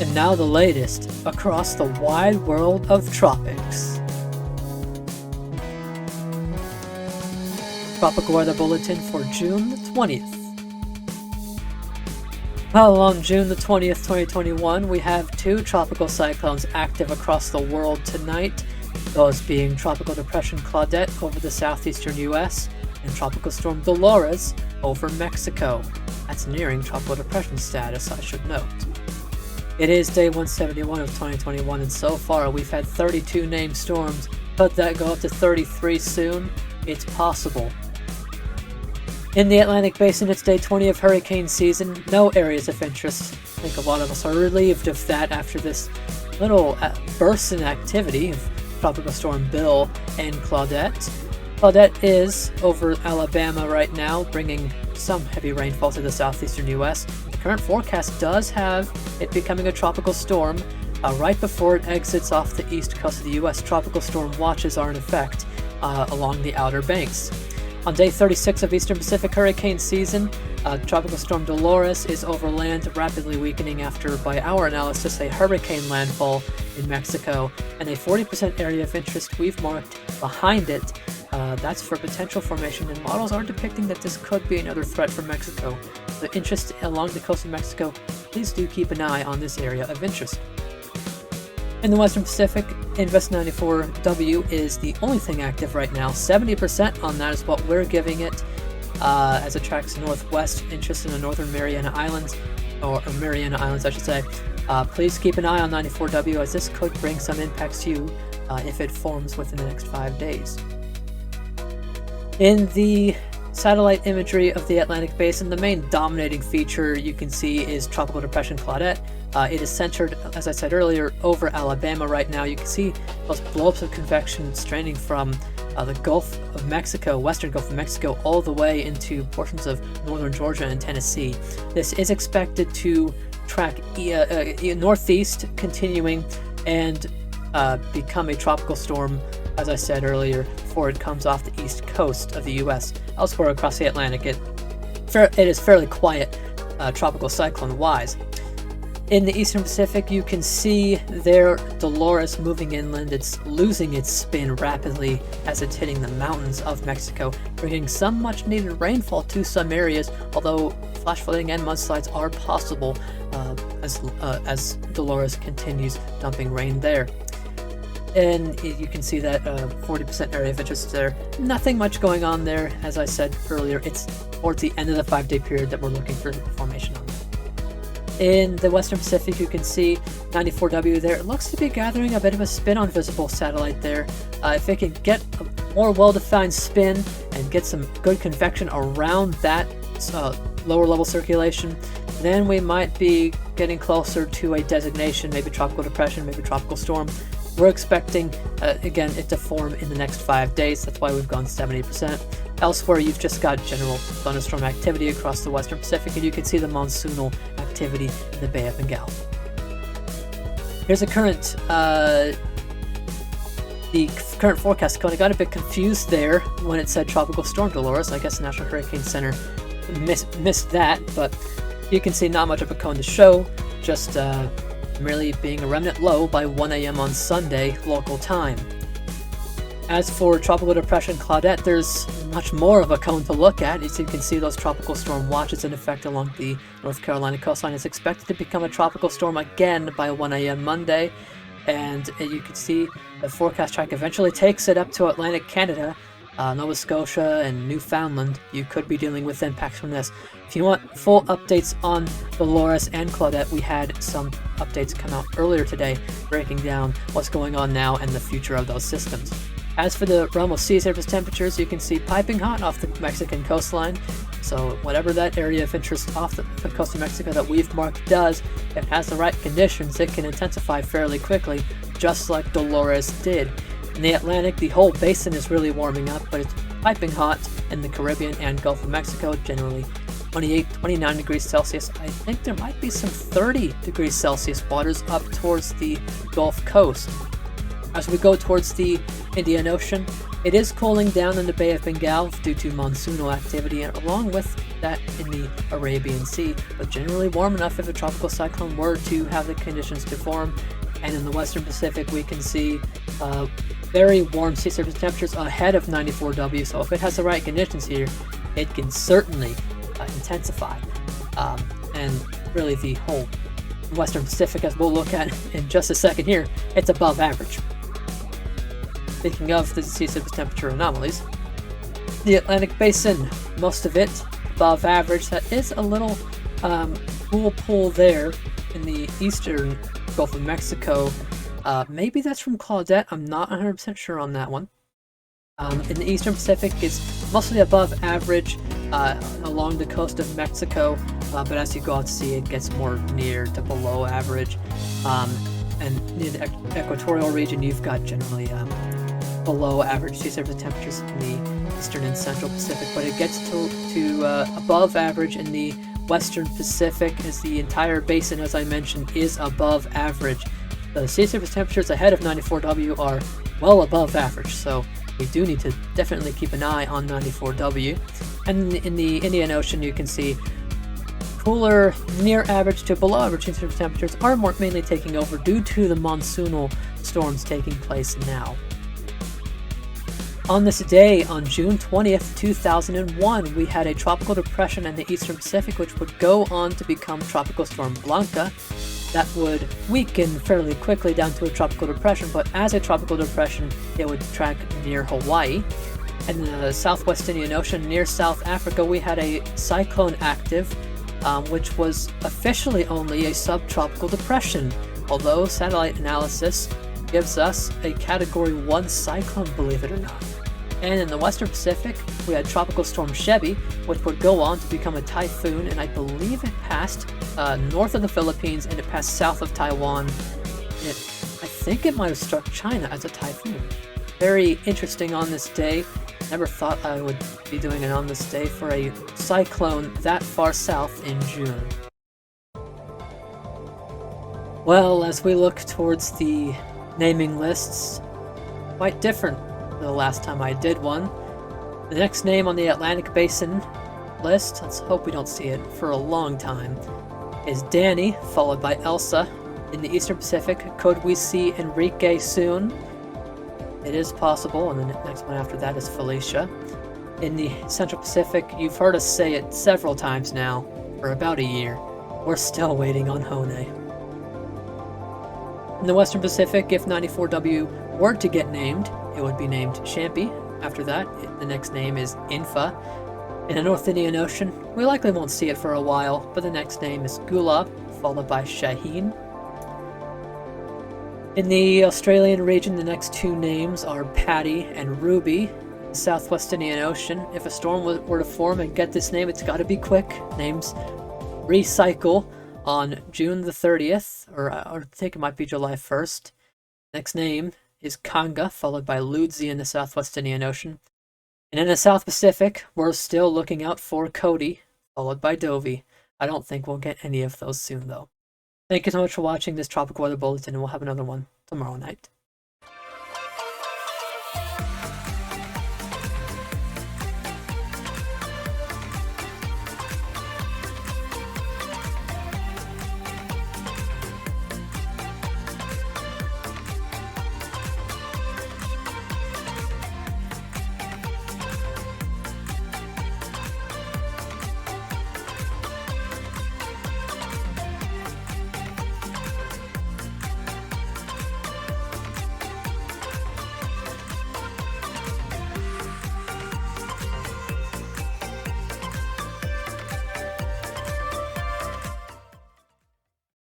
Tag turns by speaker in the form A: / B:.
A: And now the latest across the wide world of tropics. Tropical Weather Bulletin for June the 20th. Well, on June the 20th, 2021, we have two tropical cyclones active across the world tonight, those being Tropical Depression Claudette over the southeastern US and Tropical Storm Dolores over Mexico. That's nearing tropical depression status, I should note. It is day 171 of 2021, and so far we've had 32 named storms. Could that go up to 33 soon? It's possible. In the Atlantic Basin, it's day 20 of hurricane season. No areas of interest. I think a lot of us are relieved of that after this little burst in activity of Tropical Storm Bill and Claudette. Claudette is over Alabama right now, bringing some heavy rainfall to the southeastern U.S. The current forecast does have it becoming a tropical storm right before it exits off the east coast of the U.S. Tropical storm watches are in effect along the Outer Banks. On day 36 of Eastern Pacific hurricane season, Tropical Storm Dolores is over land, rapidly weakening after, by our analysis, a hurricane landfall in Mexico, and a 40% area of interest we've marked behind it. That's for potential formation, and models are depicting that this could be another threat for Mexico. The interest along the coast of Mexico, please do keep an eye on this area of interest. In the Western Pacific, Invest 94W is the only thing active right now. 70% on that is what we're giving it, as it tracks northwest interest in the northern Mariana Islands, or Mariana Islands I should say. Please keep an eye on 94W, as this could bring some impacts to you if it forms within the next 5 days. In the satellite imagery of the Atlantic Basin, the main dominating feature you can see is Tropical Depression Claudette. It is centered, as I said earlier, over Alabama right now. You can see those blowups of convection straining from the Gulf of Mexico, western Gulf of Mexico, all the way into portions of northern Georgia and Tennessee. This is expected to track northeast, continuing, and become a tropical storm, as I said earlier, before it comes off the east coast of the U.S. Elsewhere across the Atlantic, it is fairly quiet tropical cyclone-wise. In the Eastern Pacific, you can see there Dolores moving inland. It's losing its spin rapidly as it's hitting the mountains of Mexico, bringing some much-needed rainfall to some areas, although flash flooding and mudslides are possible as Dolores continues dumping rain there. And you can see that 40% area of interest there. Nothing much going on there. As I said earlier, it's towards the end of the 5-day period that we're looking for formation on that. In the Western Pacific, you can see 94W there. It looks to be gathering a bit of a spin on visible satellite there. If it can get a more well-defined spin and get some good convection around that lower level circulation, then we might be getting closer to a designation, maybe tropical depression, maybe tropical storm. We're expecting, again, it to form in the next 5 days. That's why we've gone 70%. Elsewhere, you've just got general thunderstorm activity across the Western Pacific, and you can see the monsoonal activity in the Bay of Bengal. Here's the current forecast code. I got a bit confused there when it said Tropical Storm Dolores. I guess the National Hurricane Center missed that, but you can see not much of a cone to show, just merely being a remnant low by 1 a.m. on Sunday local time. As for Tropical Depression Claudette, there's much more of a cone to look at. As you can see, those tropical storm watches in effect along the North Carolina coastline. It's expected to become a tropical storm again by 1 a.m. Monday, and you can see the forecast track eventually takes it up to Atlantic Canada, Nova Scotia, and Newfoundland. You could be dealing with impacts from this. If you want full updates on Dolores and Claudette, we had some updates come out earlier today breaking down what's going on now and the future of those systems. As for the realm of sea surface temperatures, you can see piping hot off the Mexican coastline. So whatever that area of interest off the coast of Mexico that we've marked does, if it has the right conditions, it can intensify fairly quickly, just like Dolores did. In the Atlantic, the whole basin is really warming up, but it's piping hot in the Caribbean and Gulf of Mexico, generally 28, 29 degrees Celsius. I think there might be some 30 degrees Celsius waters up towards the Gulf Coast. As we go towards the Indian Ocean, it is cooling down in the Bay of Bengal due to monsoonal activity, and along with that in the Arabian Sea, but generally warm enough if a tropical cyclone were to have the conditions to form. And in the Western Pacific, we can see very warm sea surface temperatures ahead of 94W, so if it has the right conditions here, it can certainly intensify. And really the whole Western Pacific, as we'll look at in just a second here, it's above average. Speaking of the sea surface temperature anomalies, the Atlantic Basin, most of it above average. That is a little cool pool there in the eastern Gulf of Mexico. Maybe that's from Claudette. I'm not 100% sure on that one. In the Eastern Pacific, it's mostly above average along the coast of Mexico, but as you go out to sea, it gets more near to below average. And near the equatorial region, you've got generally below average sea surface temperatures in the Eastern and Central Pacific, but it gets to above average in the Western Pacific, as the entire basin, as I mentioned, is above average. The sea surface temperatures ahead of 94W are well above average, so we do need to definitely keep an eye on 94W. And in the Indian Ocean, you can see cooler, near average to below average sea surface temperatures are mainly taking over due to the monsoonal storms taking place now. On this day, on June 20th, 2001, we had a tropical depression in the Eastern Pacific, which would go on to become Tropical Storm Blanca. That would weaken fairly quickly down to a tropical depression, but as a tropical depression, it would track near Hawaii. In the Southwest Indian Ocean, near South Africa, we had a cyclone active, which was officially only a subtropical depression, although satellite analysis gives us a Category 1 cyclone, believe it or not. And in the Western Pacific, we had Tropical Storm Chevy, which would go on to become a typhoon, and I believe it passed north of the Philippines and it passed south of Taiwan. I think it might have struck China as a typhoon. Very interesting on this day. Never thought I would be doing it on this day for a cyclone that far south in June. Well, as we look towards the naming lists, quite different than the last time I did one. The next name on the Atlantic Basin list, let's hope we don't see it for a long time, is Danny, followed by Elsa. In the Eastern Pacific, could we see Enrique soon? It is possible, and the next one after that is Felicia. In the Central Pacific, you've heard us say it several times now, for about a year. We're still waiting on Hone. In the Western Pacific, if 94W were to get named, it would be named Champy. After that, the next name is Infa. In the North Indian Ocean, we likely won't see it for a while, but the next name is Gulab, followed by Shaheen. In the Australian region, the next two names are Patty and Ruby. In the Southwest Indian Ocean, if a storm were to form and get this name, it's got to be quick. Names recycle on June the 30th, or I think it might be July 1st. Next name is Kanga, followed by Ludzi in the Southwest Indian Ocean. And in the South Pacific, we're still looking out for Cody, followed by Dovey. I don't think we'll get any of those soon, though. Thank you so much for watching this Tropical Weather Bulletin, and we'll have another one tomorrow night.